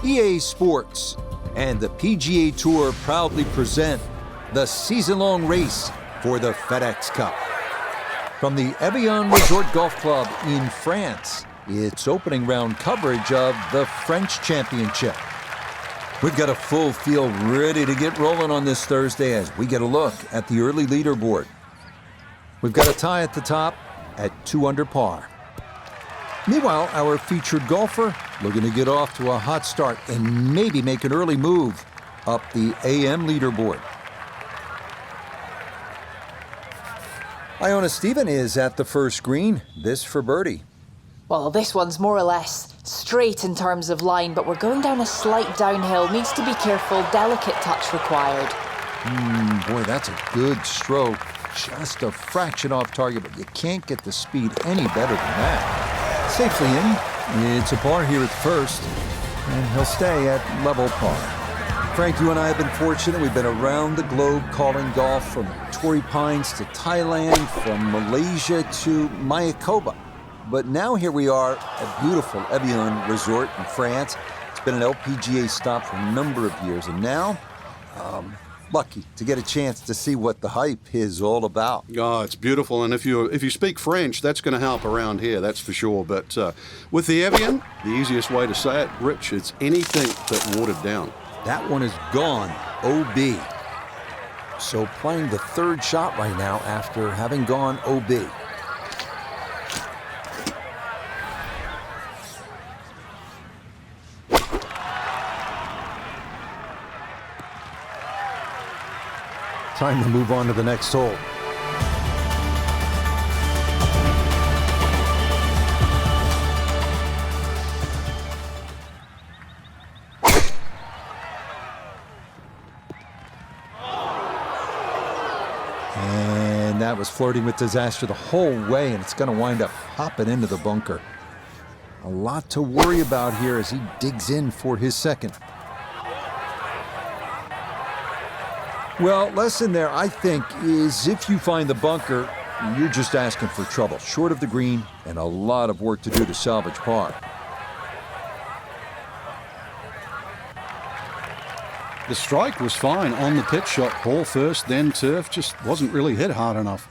EA Sports and the PGA Tour proudly present the season-long race for the FedEx Cup. From the Evian Resort Golf Club in France, it's opening round coverage of the French Championship. We've got a full field ready to get rolling on this Thursday as we get a look at the early leaderboard. We've got a tie at the top at 2 under par. Meanwhile, our featured golfer looking to get off to a hot start and maybe make an early move up the AM leaderboard. Iona Stephen is at the first green. This for birdie. Well, this one's more or less straight in terms of line, but we're going down a slight downhill. Needs to be careful, delicate touch required. Boy, that's a good stroke. Just a fraction off target, but you can't get the speed any better than that. Safely in. It's a par here at first, and he'll stay at level par. Frank, you and I have been fortunate. We've been around the globe calling golf, from Torrey Pines to Thailand, from Malaysia to Mayakoba. But now here we are at beautiful Evian Resort in France. It's been an LPGA stop for a number of years, and now, lucky to get a chance to see what the hype is all about. Oh, it's beautiful, and if you speak French, that's going to help around here, that's for sure. But with the Evian, the easiest way to say it, Rich, it's anything but watered down. That one is gone, OB. So playing the third shot right now after having gone OB. Time to move on to the next hole. And that was flirting with disaster the whole way, and it's going to wind up hopping into the bunker. A lot to worry about here as he digs in for his second. Well, lesson there, I think, is if you find the bunker, you're just asking for trouble. Short of the green and a lot of work to do to salvage par. The strike was fine on the pitch shot. Ball first, then turf. Just wasn't really hit hard enough.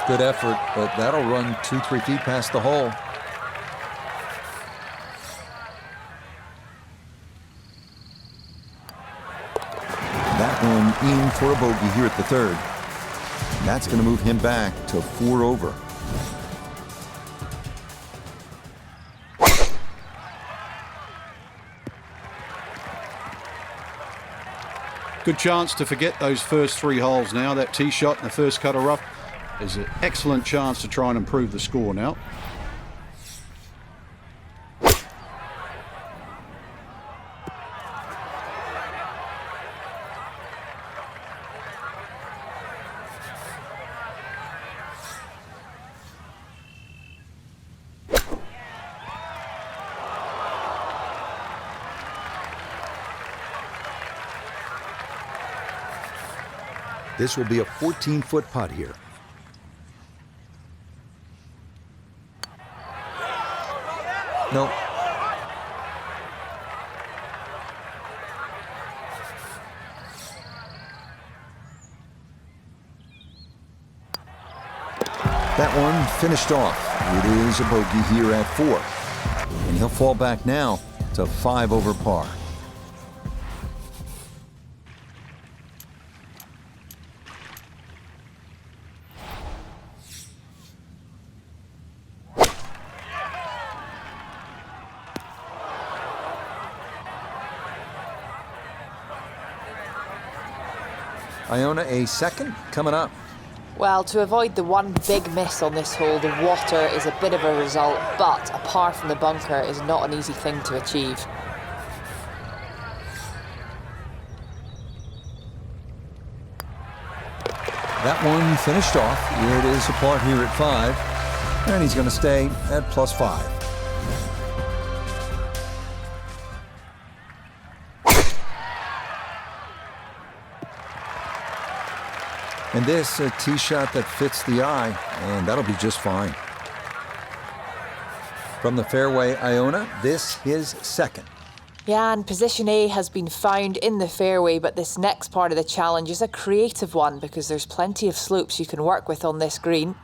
Good effort, but that'll run 2-3 feet past the hole. That one in for a bogey here at the third. That's going to move him back to 4 over. Good chance to forget those first 3 holes now. That tee shot in the first cut of rough is an excellent chance to try and improve the score now. This will be a 14-foot putt here. Nope. That one finished off. It is a bogey here at 4. And he'll fall back now to 5 over par. Iona, a second coming up. Well, to avoid the one big miss on this hole, the water is a bit of a result, but a par from the bunker is not an easy thing to achieve. That one finished off. It is a par here at 5, and he's going to stay at +5. And this, a tee shot that fits the eye, and that'll be just fine. From the fairway, Iona, this his second. Yeah, and position A has been found in the fairway, but this next part of the challenge is a creative one because there's plenty of slopes you can work with on this green.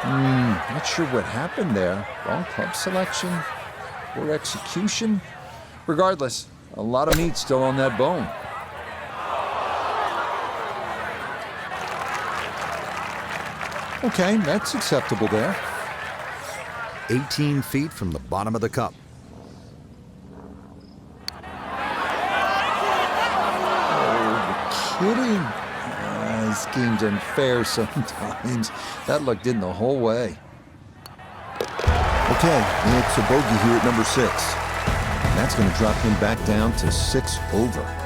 Not sure what happened there. Wrong club selection or execution. Regardless, a lot of meat still on that bone. Okay, that's acceptable there. 18 feet from the bottom of the cup. Kidding? This game's unfair sometimes. That looked in the whole way. Okay, it's a bogey here at number 6. And that's going to drop him back down to 6 over.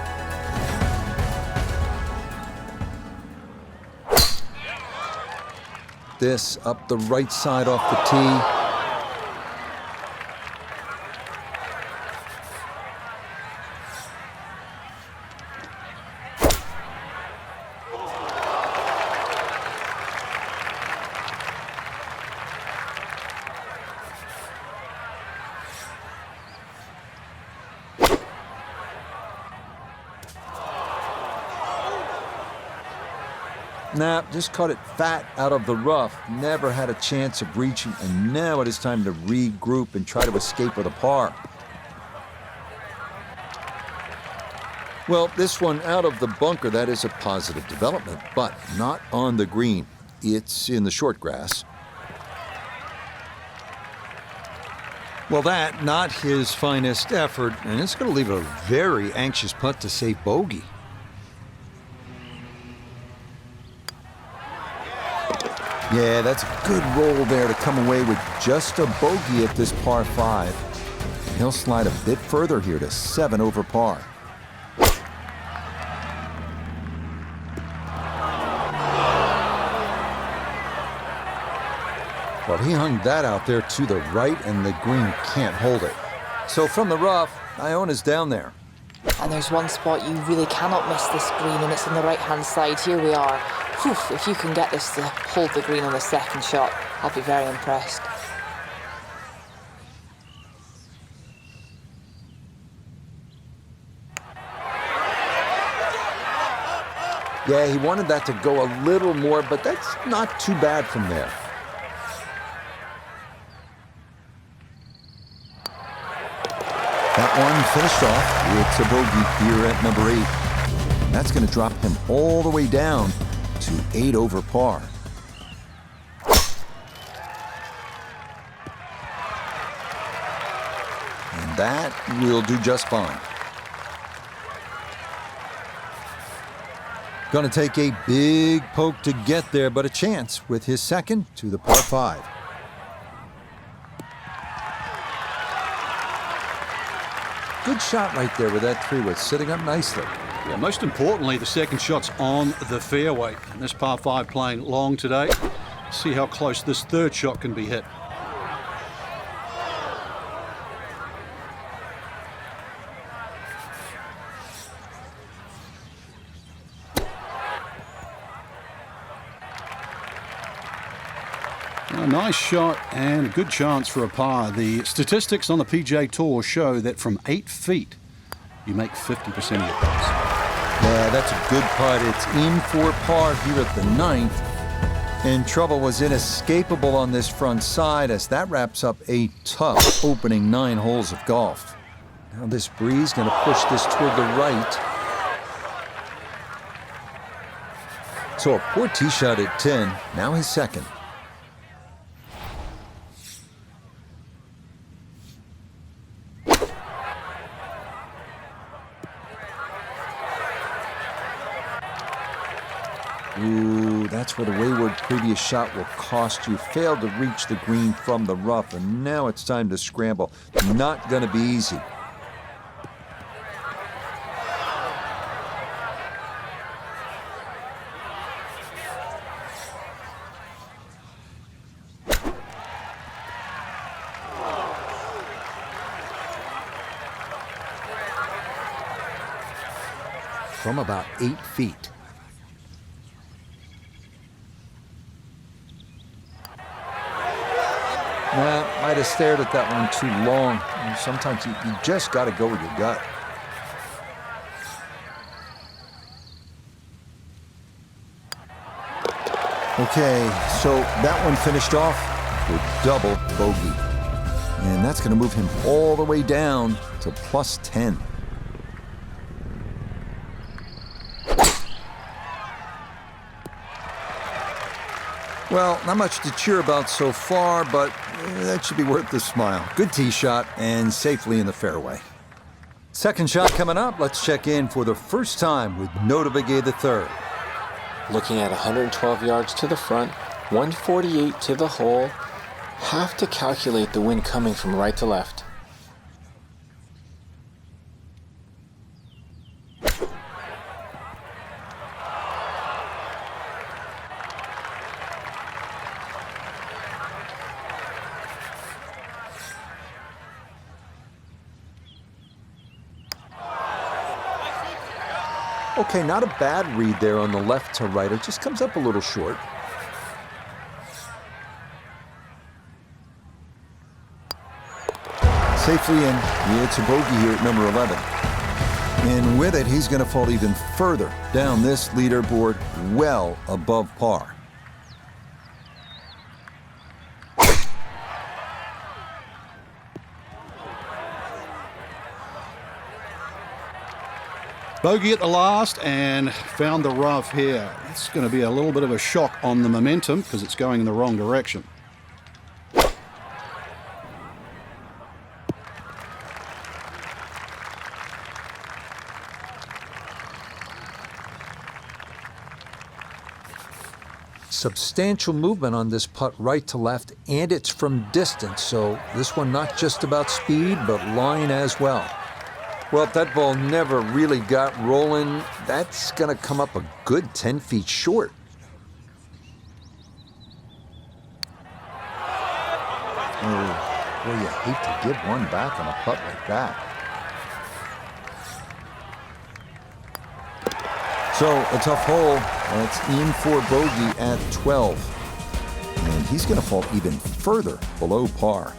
This up the right side off the tee. Nah, just caught it fat out of the rough. Never had a chance of reaching, and now it is time to regroup and try to escape with a par. Well, this one out of the bunker, that is a positive development, but not on the green. It's in the short grass. Well, that, not his finest effort, and it's going to leave a very anxious putt to save bogey. Yeah, that's a good roll there to come away with just a bogey at this par 5. He'll slide a bit further here to 7 over par. Well, he hung that out there to the right, and the green can't hold it. So from the rough, Iona's down there. And there's one spot you really cannot miss this green, and it's on the right-hand side. Here we are. Whew, if you can get this to hold the green on the second shot, I'll be very impressed. Yeah, he wanted that to go a little more, but that's not too bad from there. That one finished off. It's a bogey here at number 8. And that's going to drop him all the way down to 8 over par. And that will do just fine. Going to take a big poke to get there, but a chance with his second to the par 5. Good shot right there with that 3-wood, sitting up nicely. Yeah, most importantly, the second shot's on the fairway. And this par 5 playing long today. See how close this third shot can be hit. A nice shot and a good chance for a par. The statistics on the PGA Tour show that from 8 feet, you make 50% of your putts. Yeah, that's a good putt. It's in for par here at the 9th. And trouble was inescapable on this front side as that wraps up a tough opening 9 holes of golf. Now this breeze going to push this toward the right. So a poor tee shot at 10, now his second. Ooh, that's where the wayward previous shot will cost you. Failed to reach the green from the rough, and now it's time to scramble. Not going to be easy. From about 8 feet. Well, might have stared at that one too long. And sometimes you just got to go with your gut. Okay, so that one finished off with double bogey. And that's going to move him all the way down to plus 10. Well, not much to cheer about so far, but that should be worth the smile. Good tee shot and safely in the fairway. Second shot coming up. Let's check in for the first time with Notah Begay III. Looking at 112 yards to the front, 148 to the hole. Have to calculate the wind coming from right to left. Okay, not a bad read there on the left to right. It just comes up a little short. Safely in. It's a bogey here at number 11. And with it, he's going to fall even further down this leaderboard, well above par. Bogey at the last and found the rough here. It's going to be a little bit of a shock on the momentum because it's going in the wrong direction. Substantial movement on this putt right to left, and it's from distance, so this one not just about speed, but line as well. Well, if that ball never really got rolling, that's going to come up a good 10 feet short. Oh, boy, you hate to give one back on a putt like that. So, a tough hole. That's in for bogey at 12. And he's going to fall even further below par.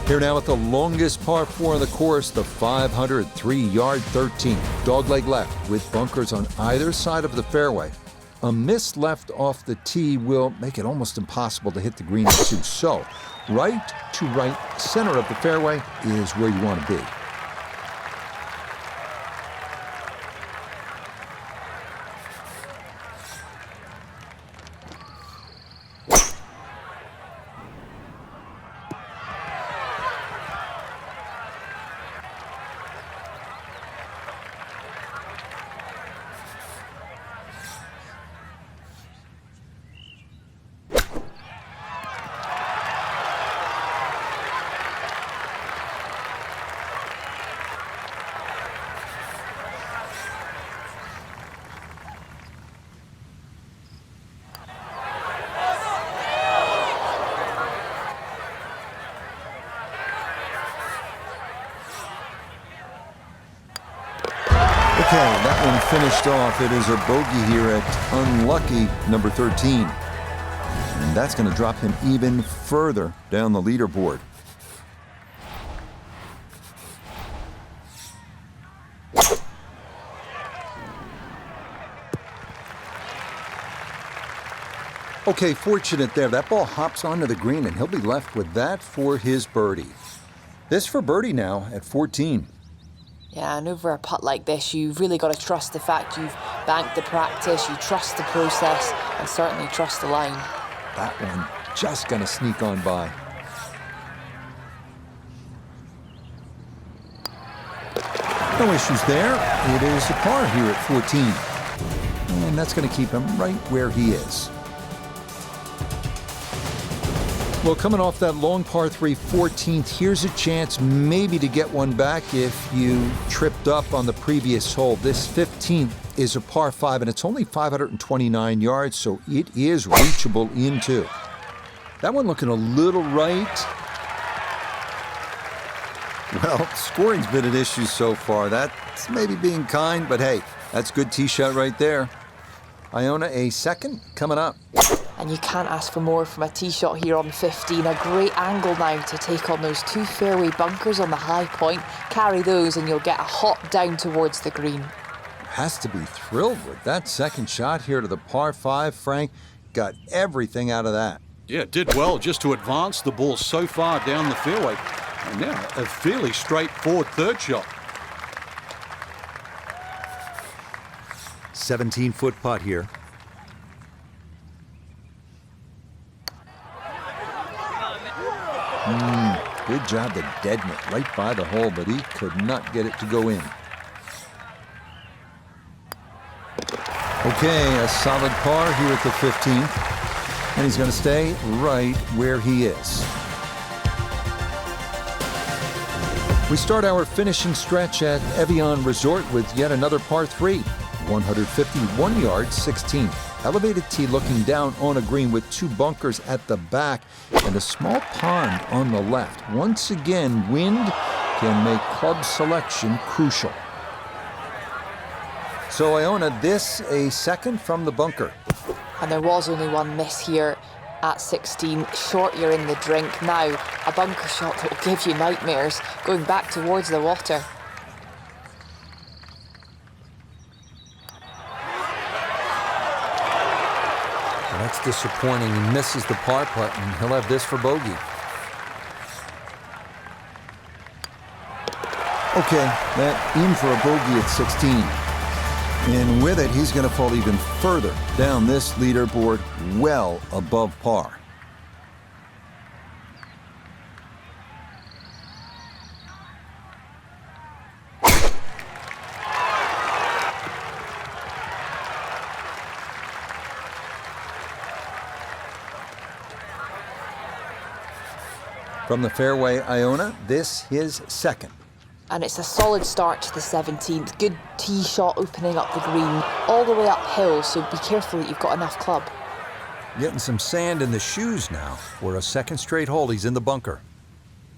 Here now at the longest par 4 on the course, the 503-yard 13th. Dogleg left with bunkers on either side of the fairway. A miss left off the tee will make it almost impossible to hit the green and two. So, right to right center of the fairway is where you want to be. Okay, that one finished off. It is a bogey here at unlucky number 13. And that's going to drop him even further down the leaderboard. Okay, fortunate there. That ball hops onto the green, and he'll be left with that for his birdie. This for birdie now at 14. Yeah, and over a putt like this, you've really got to trust the fact you've banked the practice, you trust the process, and certainly trust the line. That one just going to sneak on by. No issues there. It is a par here at 14. And that's going to keep him right where he is. Well, coming off that long par 3 14th, here's a chance maybe to get one back if you tripped up on the previous hole. This 15th is a par 5, and it's only 529 yards, so it is reachable into. That one looking a little right. Well, scoring's been an issue so far. That's maybe being kind, but hey, that's good tee shot right there. Iona, a second coming up. And you can't ask for more from a tee shot here on 15. A great angle now to take on those two fairway bunkers on the high point. Carry those and you'll get a hop down towards the green. Has to be thrilled with that second shot here to the par 5, Frank. got everything out of that. Yeah, did well just to advance the ball so far down the fairway. And now a fairly straightforward third shot. 17-foot putt here. Good job to deaden it right by the hole, but he could not get it to go in. Okay, a solid par here at the 15th, and he's going to stay right where he is. We start our finishing stretch at Evian Resort with yet another par 3, 151 yards, 16. Elevated tee looking down on a green with 2 bunkers at the back and a small pond on the left. Once again, wind can make club selection crucial. So Iona, this a second from the bunker. And there was only one miss here at 16. Short, you're in the drink. Now, a bunker shot that will give you nightmares going back towards the water. Well, that's disappointing. He misses the par putt, and he'll have this for bogey. Okay, that in for a bogey at 16. And with it, he's going to fall even further down this leaderboard, well above par. From the fairway, Iona, this his second. And it's a solid start to the 17th. Good tee shot opening up the green, all the way uphill, so be careful that you've got enough club. Getting some sand in the shoes now for a second straight hole. He's in the bunker.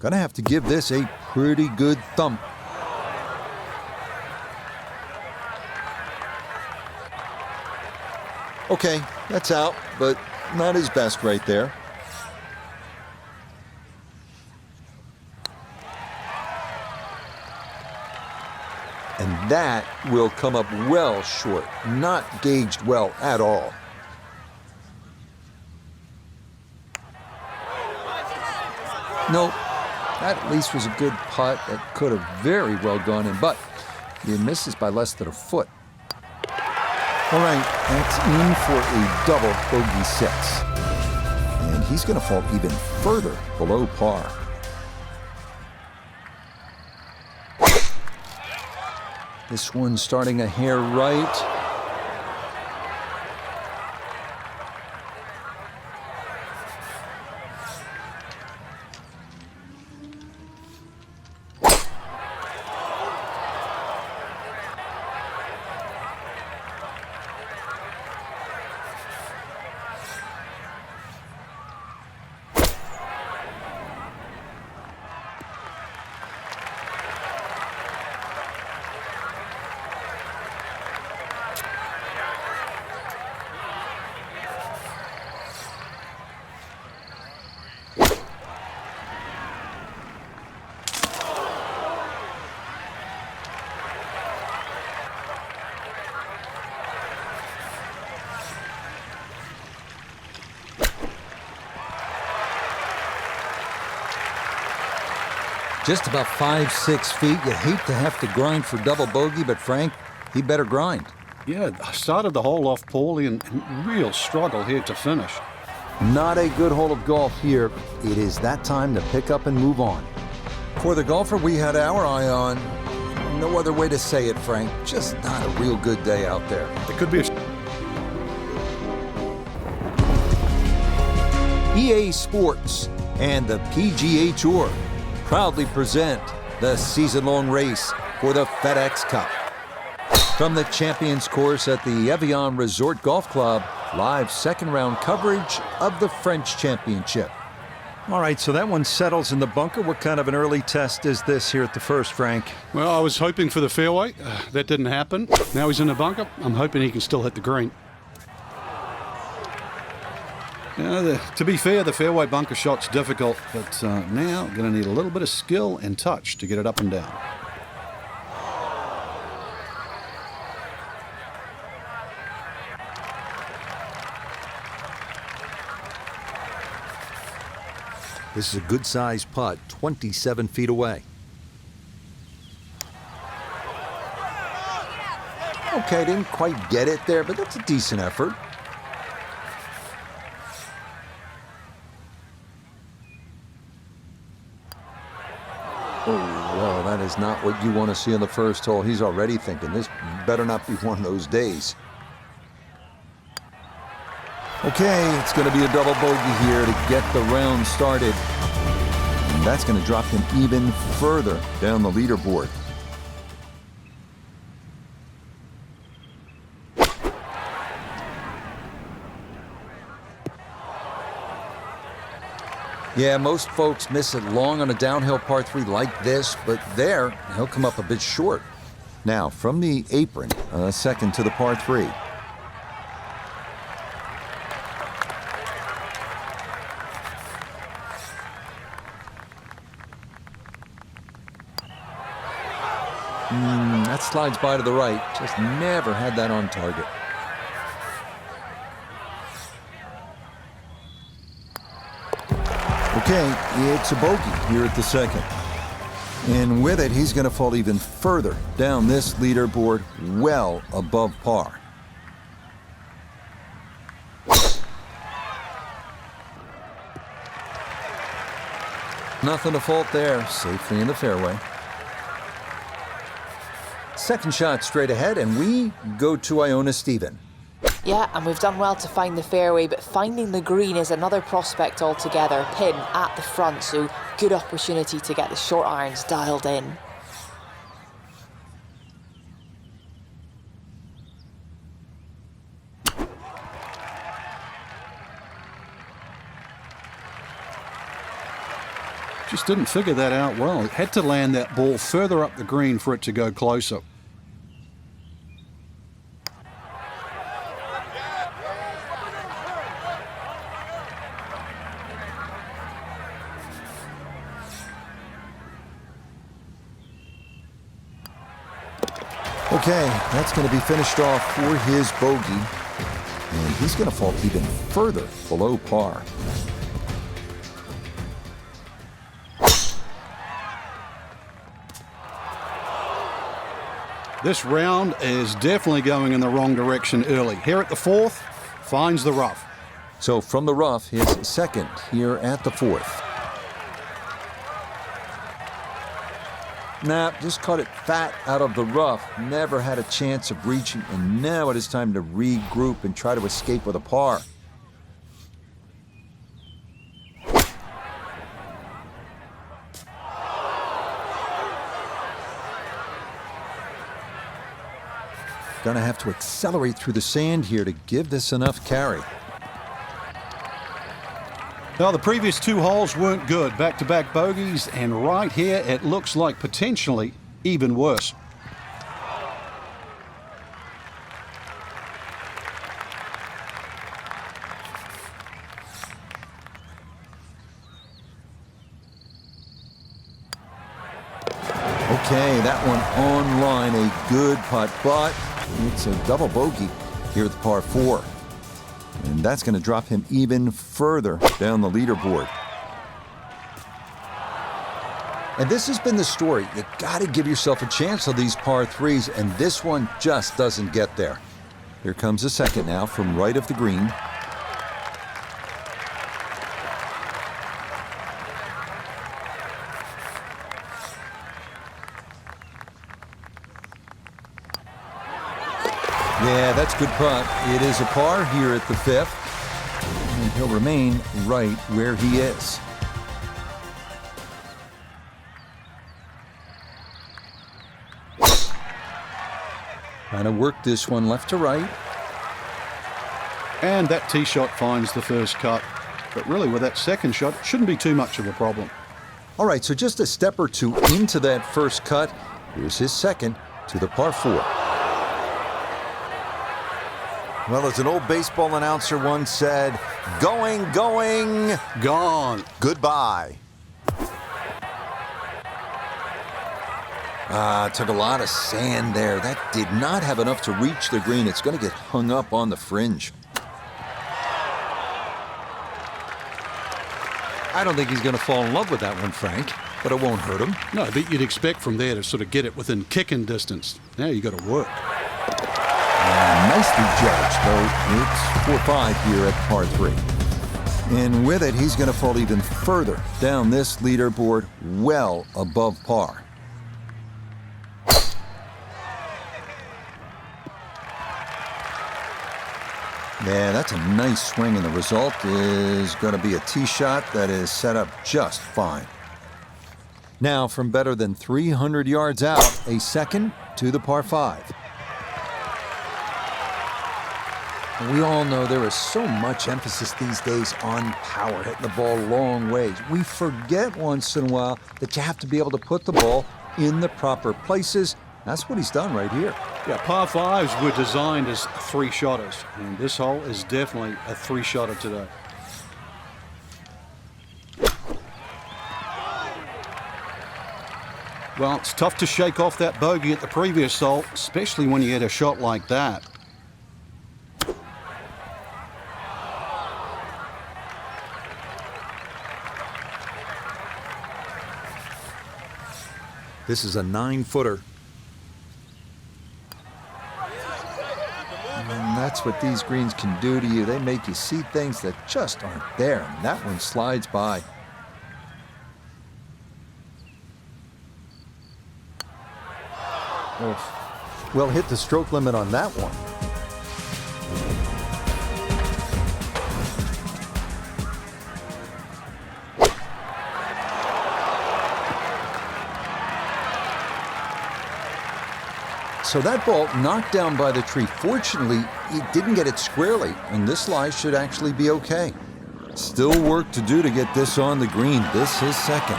Gonna have to give this a pretty good thump. Okay, that's out, but not his best right there. And that will come up well short, not gauged well at all. Nope, that at least was a good putt that could have very well gone in, but he misses by less than a foot. All right, that's in for a double bogey 6. And he's going to fall even further below par. This one starting a hair right. Just about 5-6 feet. You hate to have to grind for double bogey, but Frank, he better grind. Yeah, I started the hole off poorly and real struggle here to finish. Not a good hole of golf here. It is that time to pick up and move on. For the golfer we had our eye on, no other way to say it, Frank, just not a real good day out there. It could be EA Sports and the PGA Tour proudly present the season-long race for the FedEx Cup. From the Champions Course at the Evian Resort Golf Club, live second-round coverage of the French Championship. All right, so that one settles in the bunker. What kind of an early test is this here at the first, Frank? Well, I was hoping for the fairway. That didn't happen. Now he's in the bunker. I'm hoping he can still hit the green. To be fair, the fairway bunker shot's difficult, but now going to need a little bit of skill and touch to get it up and down. This is a good-sized putt, 27 feet away. Okay, didn't quite get it there, but that's a decent effort. Oh, well, that is not what you want to see on the first hole. He's already thinking this better not be one of those days. Okay, it's going to be a double bogey here to get the round started. And that's going to drop him even further down the leaderboard. Yeah, most folks miss it long on a downhill par 3 like this, but there, he'll come up a bit short. Now, from the apron, second to the par 3. That slides by to the right. Just never had that on target. Okay, it's a bogey here at the second. And with it, he's going to fall even further down this leaderboard, well above par. Nothing to fault there, safely in the fairway. Second shot straight ahead, and we go to Iona Stephen. Yeah, and we've done well to find the fairway, but finding the green is another prospect altogether. Pin at the front, so good opportunity to get the short irons dialed in. Just didn't figure that out well. It had to land that ball further up the green for it to go closer. Okay, that's going to be finished off for his bogey. And he's going to fall even further below par. This round is definitely going in the wrong direction early. Here at the fourth, finds the rough. So from the rough, his second here at the fourth. Nah, just caught it fat out of the rough. Never had a chance of reaching, and now it is time to regroup and try to escape with a par. Gonna have to accelerate through the sand here to give this enough carry. Well, the previous two holes weren't good. Back-to-back bogeys, and right here it looks like potentially even worse. Okay, that one on line, a good putt, but it's a double bogey here at the par 4. And that's going to drop him even further down the leaderboard. And this has been the story. You got to give yourself a chance on these par 3s, and this one just doesn't get there. Here comes the second now from right of the green. Yeah, that's a good putt. It is a par here at the 5th. And he'll remain right where he is. Trying to work this one left to right. And that tee shot finds the first cut. But really, with that second shot, it shouldn't be too much of a problem. All right, so just a step or two into that first cut. Here's his second to the par 4. Well, as an old baseball announcer once said, going, going, Gone. goodbye. Took a lot of sand there. That did not have enough to reach the green. It's going to get hung up on the fringe. I don't think he's going to fall in love with that one, Frank, but it won't hurt him. No, but you'd expect from there to sort of get it within kicking distance. Now you got to work. Nicely judged, though. It's 4-5 here at par 3. And with it, he's going to fall even further down this leaderboard, well above par. Yeah, that's a nice swing, and the result is going to be a tee shot that is set up just fine. Now, from better than 300 yards out, a second to the par 5. We all know there is so much emphasis these days on power, hitting the ball long ways. We forget once in a while that you have to be able to put the ball in the proper places. That's what he's done right here. Yeah, par 5s were designed as 3-shotters, and this hole is definitely a 3-shotter today. Well, it's tough to shake off that bogey at the previous hole, especially when you get a shot like that. This is a 9-footer. And that's what these greens can do to you. They make you see things that just aren't there. And that one slides by. Oh, well, hit the stroke limit on that one. So that ball knocked down by the tree. Fortunately, it didn't get it squarely, and this lie should actually be okay. Still work to do to get this on the green. This is second.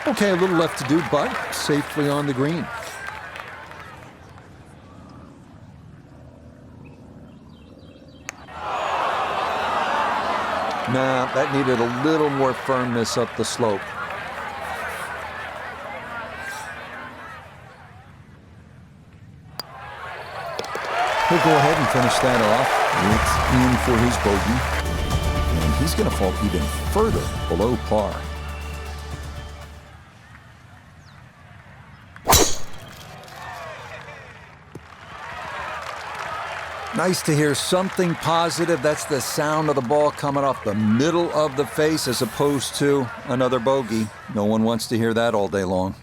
Okay, a little left to do, but safely on the green. Nah, that needed a little more firmness up the slope. He'll go ahead and finish that off. It's in for his bogey. And he's going to fall even further below par. Nice to hear something positive. That's the sound of the ball coming off the middle of the face as opposed to another bogey. No one wants to hear that all day long.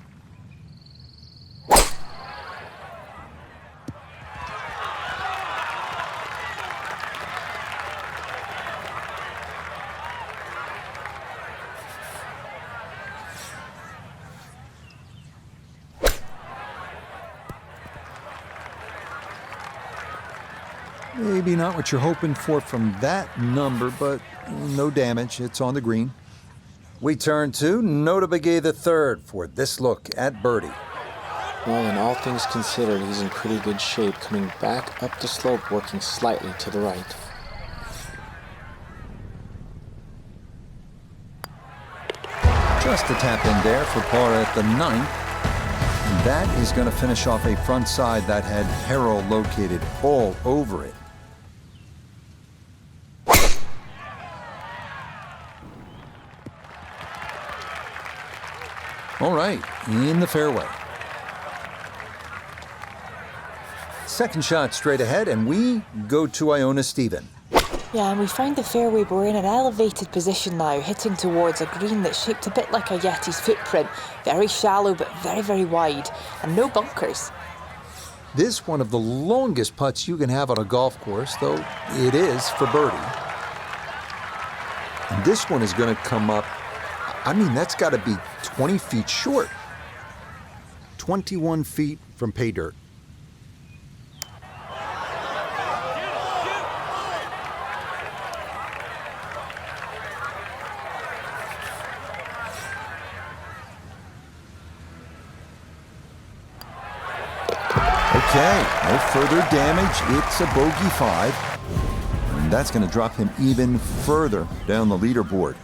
Maybe not what you're hoping for from that number, but no damage. It's on the green. We turn to Notah Begay III for this look at birdie. Well, in all things considered, he's in pretty good shape, coming back up the slope, working slightly to the right. Just a tap in there for par at the 9th. And that is going to finish off a front side that had Harrow located all over it. All right, in the fairway. Second shot straight ahead, and we go to Iona Stephen. Yeah, and we found the fairway. We're in an elevated position now, hitting towards a green that's shaped a bit like a Yeti's footprint. Very shallow, but very, very wide, and no bunkers. This one of the longest putts you can have on a golf course, though it is for birdie. And this one is going to come up, I mean, that's got to be 20 feet short. 21 feet from pay dirt. Okay, no further damage. It's a bogey 5. And that's going to drop him even further down the leaderboard.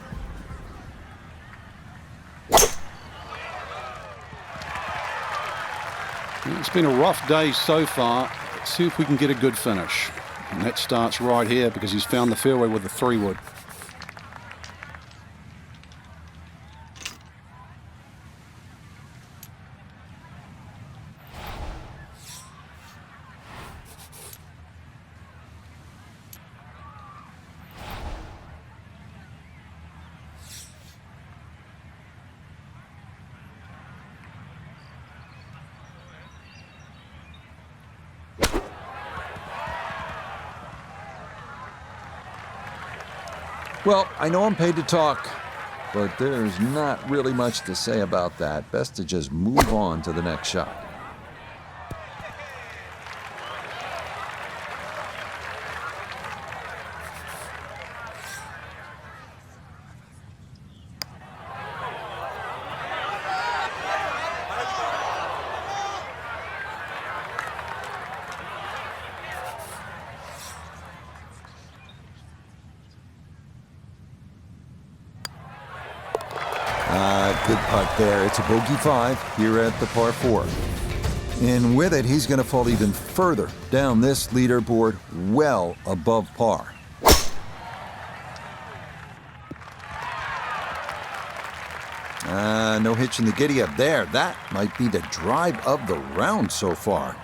It's been a rough day so far. Let's see if we can get a good finish. And that starts right here because he's found the fairway with the 3-wood. Well, I know I'm paid to talk, but there's not really much to say about that. Best to just move on to the next shot. Good putt there. It's a bogey 5 here at the par 4. And with it, he's going to fall even further down this leaderboard, well above par. No hitch in the giddy up there. That might be the drive of the round so far.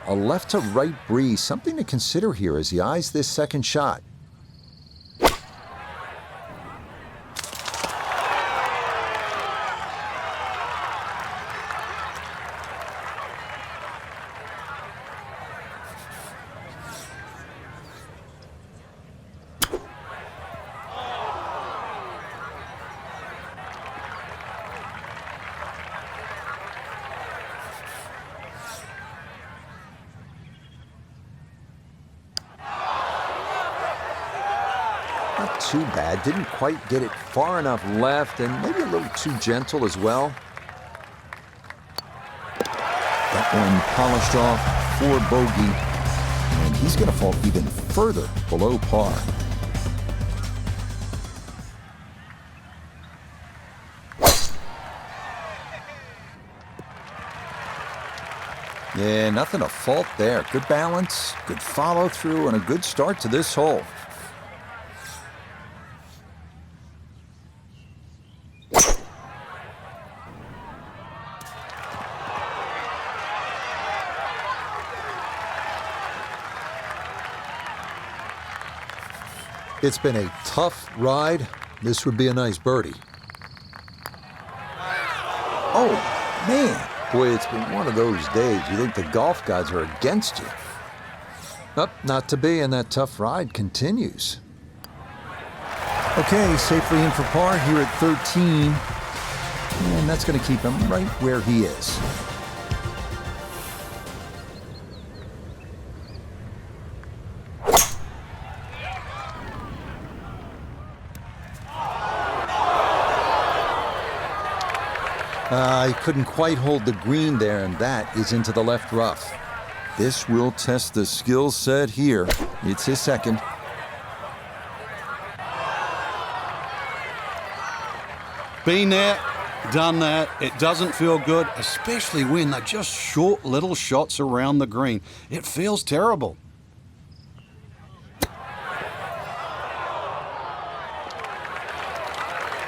A left to right breeze, something to consider here as he eyes this second shot. Not too bad. Didn't quite get it far enough left, and maybe a little too gentle as well. That one polished off for bogey, and he's going to fall even further below par. Yeah, nothing to fault there. Good balance, good follow through, and a good start to this hole. It's been a tough ride. This would be a nice birdie. Oh, man. Boy, it's been one of those days. You think the golf gods are against you. Not to be, and that tough ride continues. Okay, safely in for par here at 13. And that's going to keep him right where he is. He couldn't quite hold the green there, and that is into the left rough. This will test the skill set here. It's his second. Been there, done that. It doesn't feel good, especially when they're just short little shots around the green. It feels terrible.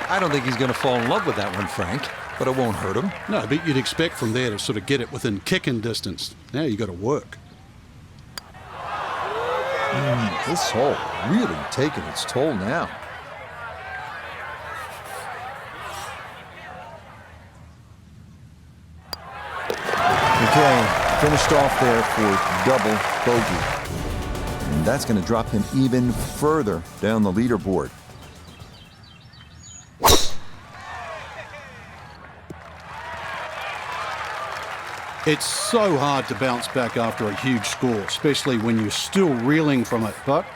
I don't think he's going to fall in love with that one, Frank, but it won't hurt him. No, but you'd expect from there to sort of get it within kicking distance. Now you got to work. This hole really taking its toll now. Okay, finished off there for double bogey. And that's going to drop him even further down the leaderboard. It's so hard to bounce back after a huge score, especially when you're still reeling from it. But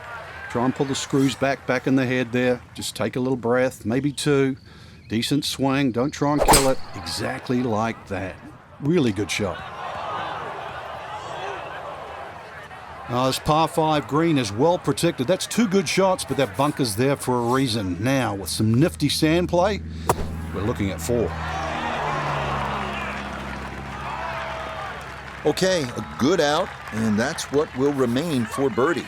try and pull the screws back in the head there. Just take a little breath, maybe two. Decent swing. Don't try and kill it. Exactly like that. Really good shot. This par 5 green is well protected. That's two good shots, but that bunker's there for a reason. Now, with some nifty sand play, we're looking at 4. Okay, a good out, and that's what will remain for birdie.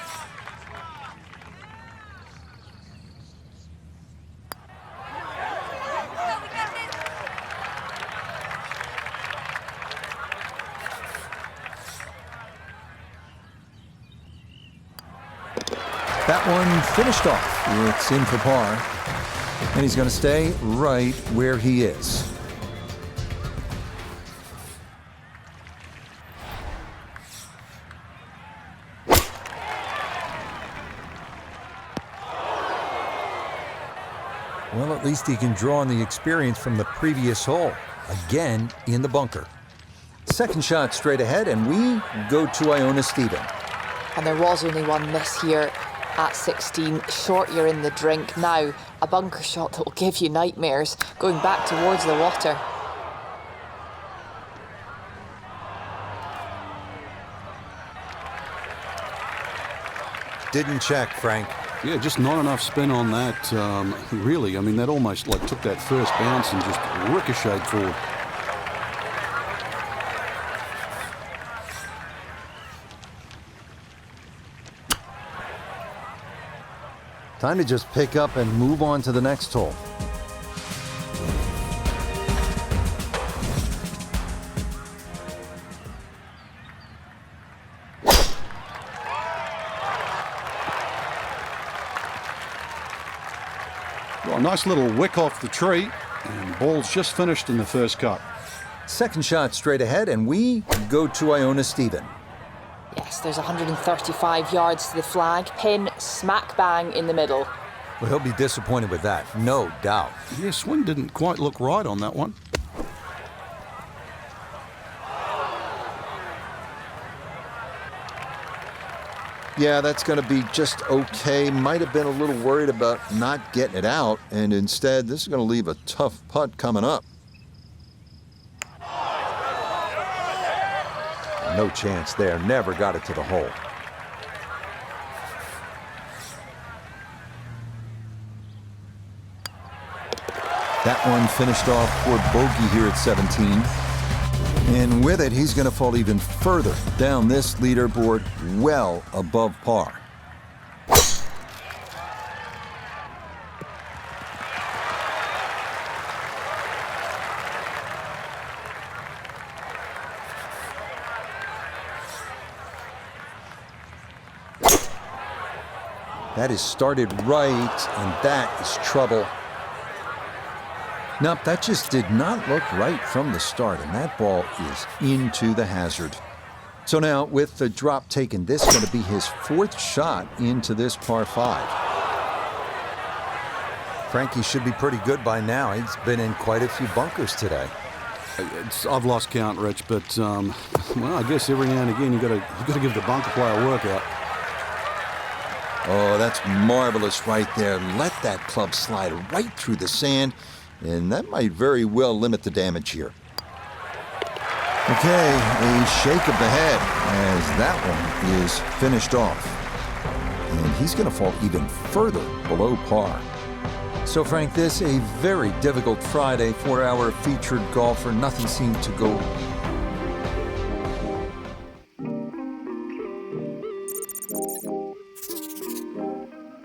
That one finished off. It's in for par. And he's going to stay right where he is. Well, at least he can draw on the experience from the previous hole. Again, in the bunker. Second shot straight ahead, and we go to Iona Stephen. And there was only one miss here at 16. Short, you're in the drink. Now, a bunker shot that will give you nightmares going back towards the water. Didn't check, Frank. Yeah, just not enough spin on that, really. I mean, that almost like took that first bounce and just ricocheted forward. Time to just pick up and move on to the next hole. Well, a nice little wick off the tree, and ball's just finished in the first cut. Second shot straight ahead, and we go to Iona Stephen. Yes, there's 135 yards to the flag. Pin smack bang in the middle. Well, he'll be disappointed with that, no doubt. Yeah, swing didn't quite look right on that one. Yeah, that's going to be just okay. Might have been a little worried about not getting it out, and instead, this is going to leave a tough putt coming up. No chance there, never got it to the hole. That one finished off for bogey here at 17. And with it, he's going to fall even further down this leaderboard, well above par. That is started right, and that is trouble. Nope, that just did not look right from the start, and that ball is into the hazard. So now, with the drop taken, this is going to be his fourth shot into this par 5. Frankie should be pretty good by now. He's been in quite a few bunkers today. I've lost count, Rich, but well, I guess every now and again you got to give the bunker player a workout. Oh, that's marvelous right there. Let that club slide right through the sand, and that might very well limit the damage here. Okay, a shake of the head as that one is finished off. And he's going to fall even further below par. So, Frank, this a very difficult Friday for our featured golfer. Nothing seemed to go